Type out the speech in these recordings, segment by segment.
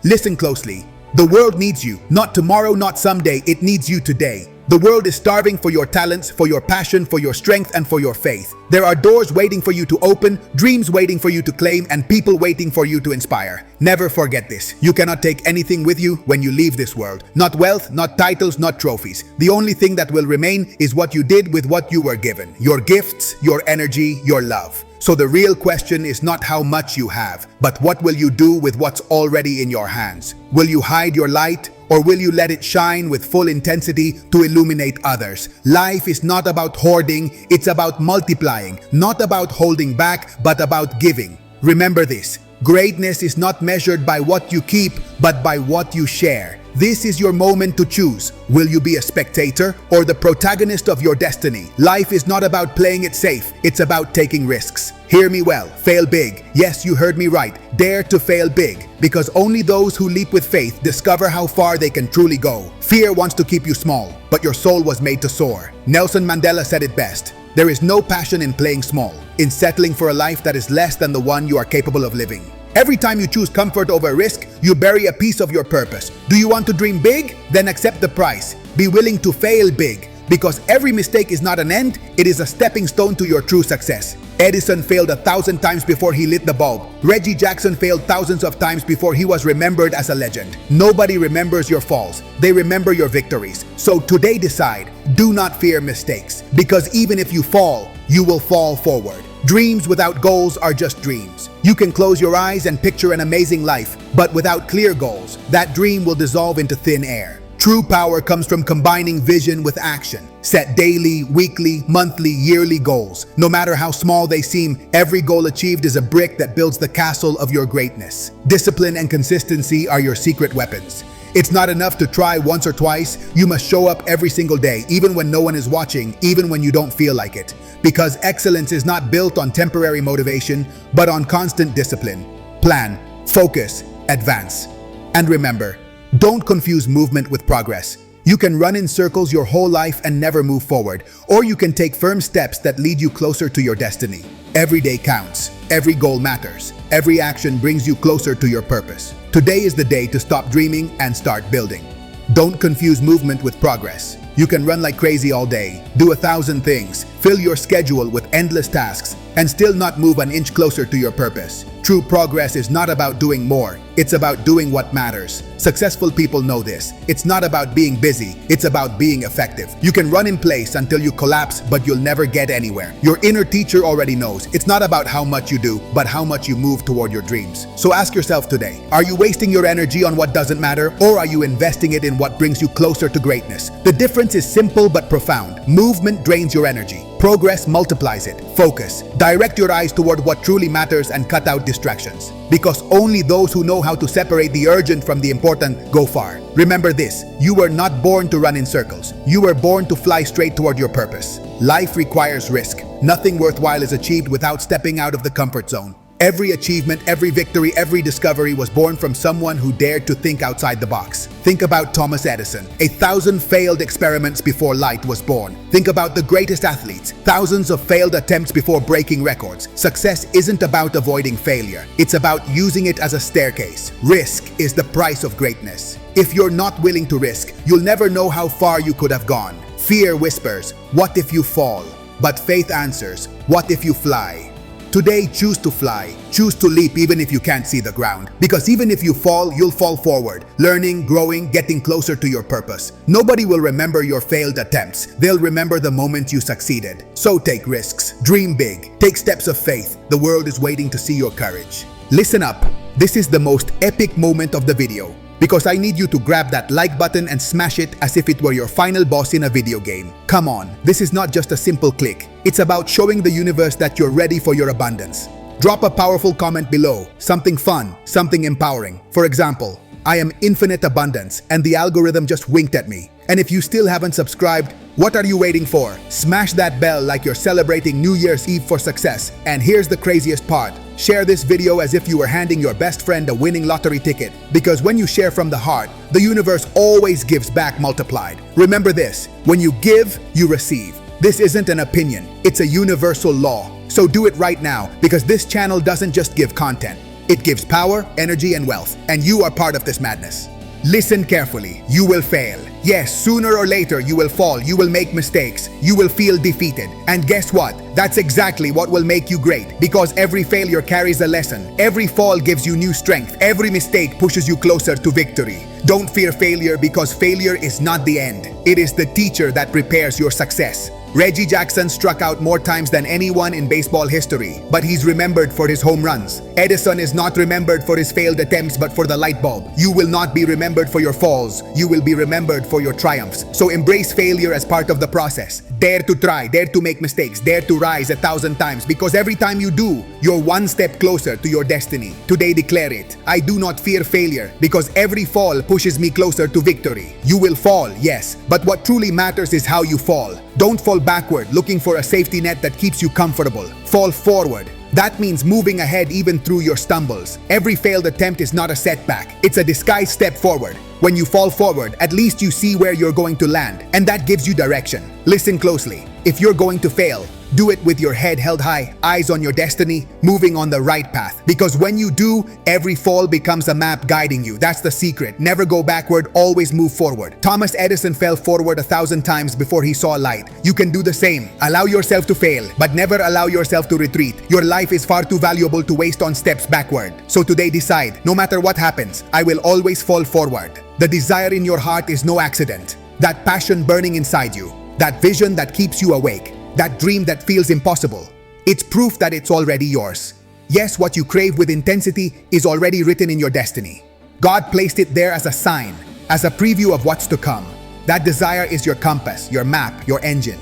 Listen closely. The world needs you. Not tomorrow, not someday. It needs you today. The world is starving for your talents, for your passion, for your strength, and for your faith. There are doors waiting for you to open, dreams waiting for you to claim, and people waiting for you to inspire. Never forget this. You cannot take anything with you when you leave this world. Not wealth, not titles, not trophies. The only thing that will remain is what you did with what you were given. Your gifts, your energy, your love. So the real question is not how much you have, but what will you do with what's already in your hands? Will you hide your light? Or will you let it shine with full intensity to illuminate others? Life is not about hoarding, it's about multiplying, not about holding back, but about giving. Remember this, greatness is not measured by what you keep, but by what you share. This is your moment to choose. Will you be a spectator or the protagonist of your destiny? Life is not about playing it safe, it's about taking risks. Hear me well, fail big. Yes, you heard me right. Dare to fail big, because only those who leap with faith discover how far they can truly go. Fear wants to keep you small, but your soul was made to soar. Nelson Mandela said it best. There is no passion in playing small, in settling for a life that is less than the one you are capable of living. Every time you choose comfort over risk, you bury a piece of your purpose. Do you want to dream big? Then accept the price. Be willing to fail big, because every mistake is not an end, it is a stepping stone to your true success. Edison failed 1,000 times before he lit the bulb. Reggie Jackson failed thousands of times before he was remembered as a legend. Nobody remembers your falls, they remember your victories. So today decide, do not fear mistakes, because even if you fall, you will fall forward. Dreams without goals are just dreams. You can close your eyes and picture an amazing life, but without clear goals, that dream will dissolve into thin air. True power comes from combining vision with action. Set daily, weekly, monthly, yearly goals. No matter how small they seem, every goal achieved is a brick that builds the castle of your greatness. Discipline and consistency are your secret weapons. It's not enough to try once or twice, you must show up every single day, even when no one is watching, even when you don't feel like it. Because excellence is not built on temporary motivation, but on constant discipline. Plan, focus, advance. And remember, don't confuse movement with progress. You can run in circles your whole life and never move forward, or you can take firm steps that lead you closer to your destiny. Every day counts, every goal matters, every action brings you closer to your purpose. Today is the day to stop dreaming and start building. Don't confuse movement with progress. You can run like crazy all day, do 1,000 things, fill your schedule with endless tasks, and still not move an inch closer to your purpose. True progress is not about doing more, it's about doing what matters. Successful people know this. It's not about being busy, it's about being effective. You can run in place until you collapse, but you'll never get anywhere. Your inner teacher already knows. It's not about how much you do, but how much you move toward your dreams. So ask yourself today, are you wasting your energy on what doesn't matter, or are you investing it in what brings you closer to greatness? The difference is simple but profound. Movement drains your energy. Progress multiplies it. Focus. Direct your eyes toward what truly matters and cut out distractions. Because only those who know how to separate the urgent from the important go far. Remember this, you were not born to run in circles. You were born to fly straight toward your purpose. Life requires risk. Nothing worthwhile is achieved without stepping out of the comfort zone. Every achievement, every victory, every discovery was born from someone who dared to think outside the box. Think about Thomas Edison. 1,000 failed experiments before light was born. Think about the greatest athletes. Thousands of failed attempts before breaking records. Success isn't about avoiding failure. It's about using it as a staircase. Risk is the price of greatness. If you're not willing to risk, you'll never know how far you could have gone. Fear whispers, "What if you fall?" But faith answers, "What if you fly?" Today, choose to fly. Choose to leap even if you can't see the ground. Because even if you fall, you'll fall forward, learning, growing, getting closer to your purpose. Nobody will remember your failed attempts. They'll remember the moment you succeeded. So take risks. Dream big. Take steps of faith. The world is waiting to see your courage. Listen up. This is the most epic moment of the video. Because I need you to grab that like button and smash it as if it were your final boss in a video game. Come on, this is not just a simple click. It's about showing the universe that you're ready for your abundance. Drop a powerful comment below, something fun, something empowering. For example, "I am infinite abundance," and the algorithm just winked at me. And if you still haven't subscribed, what are you waiting for? Smash that bell like you're celebrating New Year's Eve for success. And here's the craziest part. Share this video as if you were handing your best friend a winning lottery ticket. Because when you share from the heart, the universe always gives back multiplied. Remember this, when you give, you receive. This isn't an opinion, it's a universal law. So do it right now, because this channel doesn't just give content. It gives power, energy, and wealth, and you are part of this madness. Listen carefully. You will fail. Yes, sooner or later you will fall, you will make mistakes, you will feel defeated. And guess what? That's exactly what will make you great, because every failure carries a lesson. Every fall gives you new strength. Every mistake pushes you closer to victory. Don't fear failure, because failure is not the end. It is the teacher that prepares your success. Reggie Jackson struck out more times than anyone in baseball history, but he's remembered for his home runs. Edison is not remembered for his failed attempts, but for the light bulb. You will not be remembered for your falls. You will be remembered for your triumphs. So embrace failure as part of the process. Dare to try, dare to make mistakes, dare to rise 1,000 times, because every time you do, you're one step closer to your destiny. Today declare it. I do not fear failure, because every fall pushes me closer to victory. You will fall, yes, but what truly matters is how you fall. Don't fall backward, looking for a safety net that keeps you comfortable. Fall forward. That means moving ahead even through your stumbles. Every failed attempt is not a setback. It's a disguised step forward. When you fall forward, at least you see where you're going to land, and that gives you direction. Listen closely. If you're going to fail, do it with your head held high, eyes on your destiny, moving on the right path. Because when you do, every fall becomes a map guiding you. That's the secret. Never go backward, always move forward. Thomas Edison fell forward 1,000 times before he saw light. You can do the same. Allow yourself to fail, but never allow yourself to retreat. Your life is far too valuable to waste on steps backward. So today decide, no matter what happens, I will always fall forward. The desire in your heart is no accident. That passion burning inside you, that vision that keeps you awake, that dream that feels impossible, it's proof that it's already yours. Yes, what you crave with intensity is already written in your destiny. God placed it there as a sign, as a preview of what's to come. That desire is your compass, your map, your engine.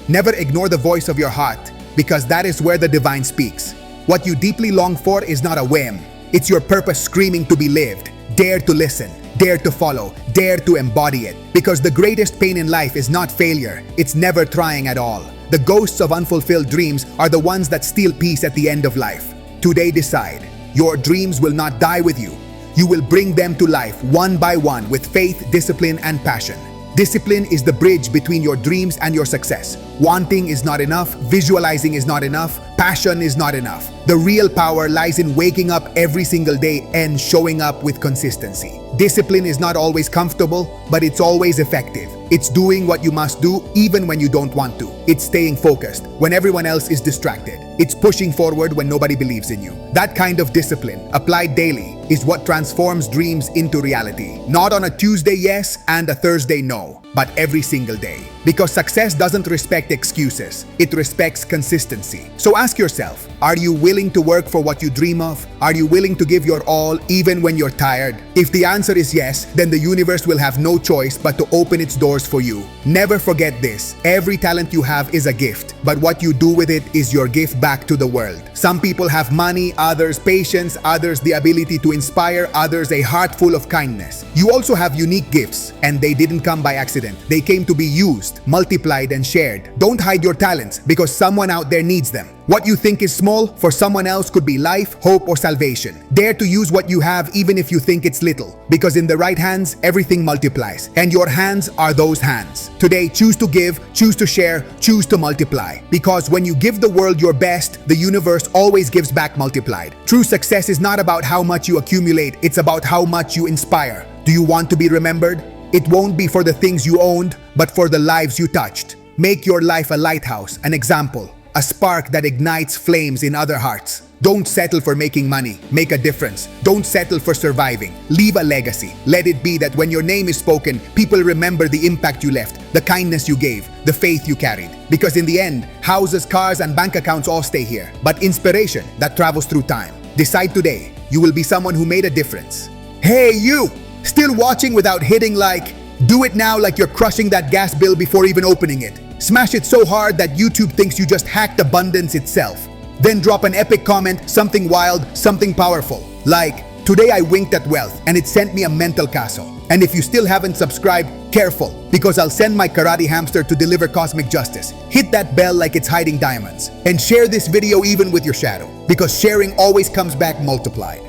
Never ignore the voice of your heart, because that is where the divine speaks. What you deeply long for is not a whim. It's your purpose screaming to be lived. Dare to listen. Dare to follow, dare to embody it. Because the greatest pain in life is not failure, it's never trying at all. The ghosts of unfulfilled dreams are the ones that steal peace at the end of life. Today decide, your dreams will not die with you. You will bring them to life one by one with faith, discipline, and passion. Discipline is the bridge between your dreams and your success. Wanting is not enough, visualizing is not enough, passion is not enough. The real power lies in waking up every single day and showing up with consistency. Discipline is not always comfortable, but it's always effective. It's doing what you must do even when you don't want to. It's staying focused when everyone else is distracted. It's pushing forward when nobody believes in you. That kind of discipline, applied daily, is what transforms dreams into reality. Not on a Tuesday yes and a Thursday no, but every single day. Because success doesn't respect excuses, it respects consistency. So ask yourself, are you willing to work for what you dream of? Are you willing to give your all even when you're tired? If the answer is yes, then the universe will have no choice but to open its doors for you. Never forget this, every talent you have is a gift, but what you do with it is your gift back to the world. Some people have money, others patience, others the ability to inspire, others a heart full of kindness. You also have unique gifts, and they didn't come by accident. They came to be used, multiplied, and shared. Don't hide your talents, because someone out there needs them. What you think is small, for someone else could be life, hope, or salvation. Dare to use what you have even if you think it's little, because in the right hands, everything multiplies, and your hands are those hands. Today, choose to give, choose to share, choose to multiply. Because when you give the world your best, the universe always gives back multiplied. True success is not about how much you accumulate, it's about how much you inspire. Do you want to be remembered? It won't be for the things you owned, but for the lives you touched. Make your life a lighthouse, an example, a spark that ignites flames in other hearts. Don't settle for making money. Make a difference. Don't settle for surviving. Leave a legacy. Let it be that when your name is spoken, people remember the impact you left, the kindness you gave, the faith you carried. Because in the end, houses, cars, and bank accounts all stay here, but inspiration that travels through time. Decide today, you will be someone who made a difference. Hey you! Still watching without hitting like? Do it now like you're crushing that gas bill before even opening it. Smash it so hard that YouTube thinks you just hacked abundance itself. Then drop an epic comment, something wild, something powerful. Like, today I winked at wealth and it sent me a mental castle. And if you still haven't subscribed, careful, because I'll send my karate hamster to deliver cosmic justice. Hit that bell like it's hiding diamonds. And share this video even with your shadow, because sharing always comes back multiplied.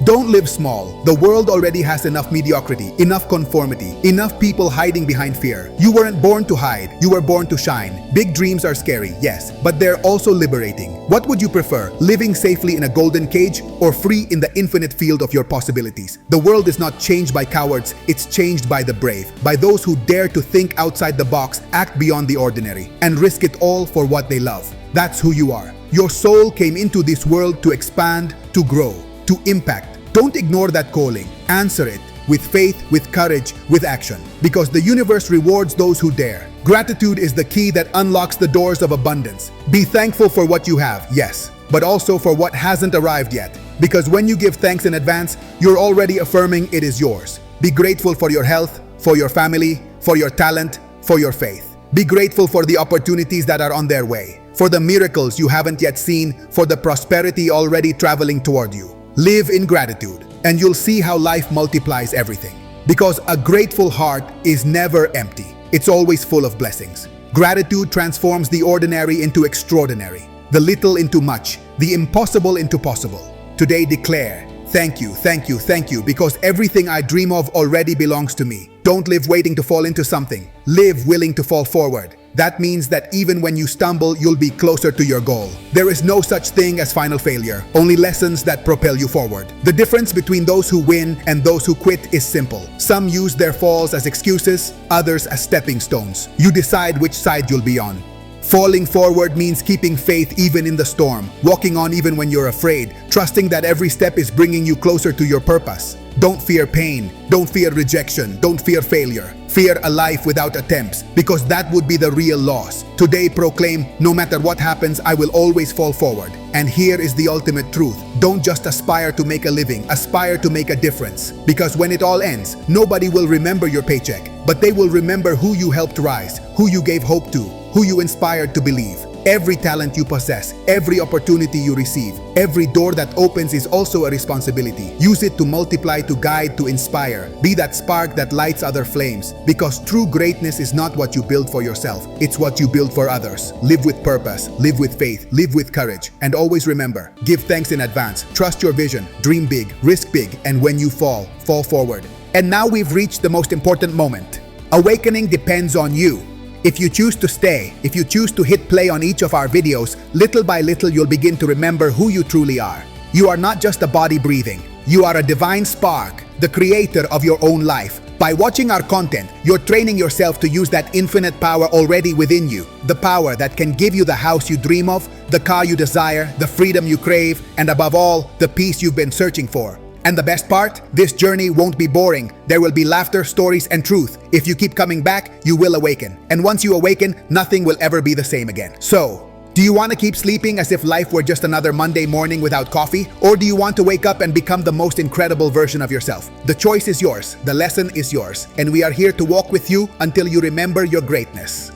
Don't live small. The world already has enough mediocrity, enough conformity, enough people hiding behind fear. You weren't born to hide, you were born to shine. Big dreams are scary, yes, but they're also liberating. What would you prefer, living safely in a golden cage or free in the infinite field of your possibilities? The world is not changed by cowards, it's changed by the brave, by those who dare to think outside the box, act beyond the ordinary, and risk it all for what they love. That's who you are. Your soul came into this world to expand, to grow, to impact. Don't ignore that calling. Answer it with faith, with courage, with action. Because the universe rewards those who dare. Gratitude is the key that unlocks the doors of abundance. Be thankful for what you have, yes, but also for what hasn't arrived yet. Because when you give thanks in advance, you're already affirming it is yours. Be grateful for your health, for your family, for your talent, for your faith. Be grateful for the opportunities that are on their way, for the miracles you haven't yet seen, for the prosperity already traveling toward you. Live in gratitude, and you'll see how life multiplies everything. Because a grateful heart is never empty. It's always full of blessings. Gratitude transforms the ordinary into extraordinary, the little into much, the impossible into possible. Today declare, thank you, thank you, thank you, because everything I dream of already belongs to me. Don't live waiting to fall into something. Live willing to fall forward. That means that even when you stumble, you'll be closer to your goal. There is no such thing as final failure, only lessons that propel you forward. The difference between those who win and those who quit is simple. Some use their falls as excuses, others as stepping stones. You decide which side you'll be on. Falling forward means keeping faith even in the storm, walking on even when you're afraid, trusting that every step is bringing you closer to your purpose. Don't fear pain, don't fear rejection, don't fear failure. Fear a life without attempts, because that would be the real loss. Today proclaim, no matter what happens, I will always fall forward. And here is the ultimate truth. Don't just aspire to make a living, aspire to make a difference. Because when it all ends, nobody will remember your paycheck, but they will remember who you helped rise, who you gave hope to, who you inspired to believe. Every talent you possess, every opportunity you receive, every door that opens is also a responsibility. Use it to multiply, to guide, to inspire. Be that spark that lights other flames. Because true greatness is not what you build for yourself, it's what you build for others. Live with purpose, live with faith, live with courage. And always remember, give thanks in advance, trust your vision, dream big, risk big, and when you fall forward. And now we've reached the most important moment. Awakening depends on you. If you choose to stay, if you choose to hit play on each of our videos, little by little you'll begin to remember who you truly are. You are not just a body breathing. You are a divine spark, the creator of your own life. By watching our content, you're training yourself to use that infinite power already within you. The power that can give you the house you dream of, the car you desire, the freedom you crave, and above all, the peace you've been searching for. And the best part? This journey won't be boring. There will be laughter, stories, and truth. If you keep coming back, you will awaken. And once you awaken, nothing will ever be the same again. So, do you want to keep sleeping as if life were just another Monday morning without coffee? Or do you want to wake up and become the most incredible version of yourself? The choice is yours. The lesson is yours. And we are here to walk with you until you remember your greatness.